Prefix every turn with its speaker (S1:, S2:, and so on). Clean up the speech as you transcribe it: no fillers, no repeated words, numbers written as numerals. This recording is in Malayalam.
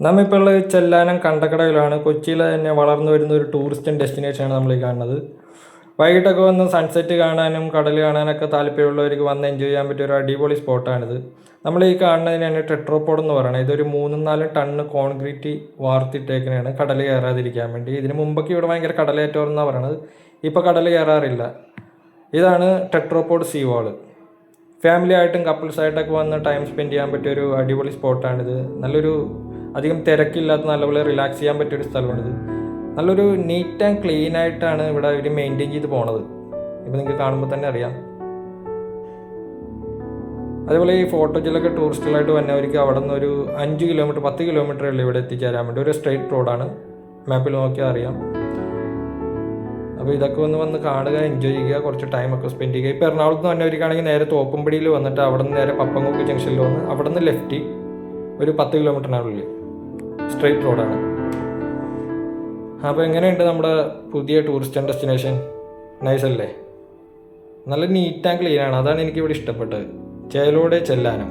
S1: നമ്മിപ്പോൾ ഉള്ള ചെല്ലാനം കണ്ടക്കടയിലാണ്. കൊച്ചിയിലെ തന്നെ വളർന്നു വരുന്ന ഒരു ടൂറിസ്റ്റ് ഡെസ്റ്റിനേഷനാണ് നമ്മൾ ഈ കാണുന്നത്. വൈകിട്ടൊക്കെ വന്ന് സൺസെറ്റ് കാണാനും കടൽ കാണാനൊക്കെ താല്പര്യമുള്ളവർക്ക് വന്ന് എൻജോയ് ചെയ്യാൻ പറ്റിയ ഒരു അടിപൊളി സ്പോട്ടാണിത്. നമ്മൾ ഈ കാണുന്നതിനാണ് ടെട്രോപോഡ് എന്ന് പറയുന്നത്. ഇതൊരു 3-4 ടണ്ണ് കോൺക്രീറ്റ് വാർത്തിട്ടേക്കിനാണ് കടൽ കയറാതിരിക്കാൻ വേണ്ടി. ഇതിന് മുമ്പൊക്കെ ഇവിടെ ഭയങ്കര കടലേറ്റം എന്നാണ് പറയണത്. ഇപ്പോൾ കടൽ കയറാറില്ല. ഇതാണ് ടെട്രോപോഡ് സീ വാള്. ഫാമിലി ആയിട്ടും കപ്പിൾസായിട്ടൊക്കെ വന്ന് ടൈം സ്പെൻഡ് ചെയ്യാൻ പറ്റിയ ഒരു അടിപൊളി സ്പോട്ടാണിത്. നല്ലൊരു അധികം തിരക്കില്ലാത്ത നല്ലപോലെ റിലാക്സ് ചെയ്യാൻ പറ്റിയൊരു സ്ഥലമാണിത്. നല്ലൊരു നീറ്റ് ആൻഡ് ക്ലീൻ ആയിട്ടാണ് ഇവിടെ ഇവർ മെയിൻറ്റെയിൻ ചെയ്ത് പോണത്. ഇപ്പോൾ നിങ്ങൾക്ക് കാണുമ്പോൾ തന്നെ അറിയാം. അതേപോലെ ഈ ഫോട്ടോജിലൊക്കെ ടൂറിസ്റ്റുകളായിട്ട് വന്നവർക്ക് അവിടെ നിന്ന് ഒരു 5 കിലോമീറ്റർ 10 കിലോമീറ്റർ ഉള്ളൂ ഇവിടെ എത്തിച്ചേരാൻ വേണ്ടി. ഒരു സ്ട്രെയിറ്റ് റോഡാണ്, മാപ്പിൽ നോക്കിയാൽ അറിയാം. അപ്പോൾ ഇതൊക്കെ വന്ന് കാണുക, എൻജോയ് ചെയ്യുക, കുറച്ച് ടൈമൊക്കെ സ്പെൻഡ് ചെയ്യുക. ഇപ്പോൾ എറണാകുളത്ത് നിന്ന് വന്നവർക്കാണെങ്കിൽ നേരെ തോപ്പുംപടിയിൽ വന്നിട്ട് അവിടെ നിന്ന് നേരെ പപ്പങ്ങോക്ക് ജംഗ്ഷനിൽ വന്ന് അവിടെ നിന്ന് ലെഫ്റ്റ് ഒരു 10 കിലോമീറ്ററിനുള്ളിൽ സ്ട്രെയിറ്റ് റോഡാണ്. അപ്പോൾ എങ്ങനെയുണ്ട് നമ്മുടെ പുതിയ ടൂറിസ്റ്റ് ഡെസ്റ്റിനേഷൻ? നൈസ് അല്ലേ? നല്ല നീറ്റ് ആൻഡ് ക്ലീൻ ആണ്. അതാണ് എനിക്കിവിടെ ഇഷ്ടപ്പെട്ടത്. ചേലോടെ ചെല്ലാനം.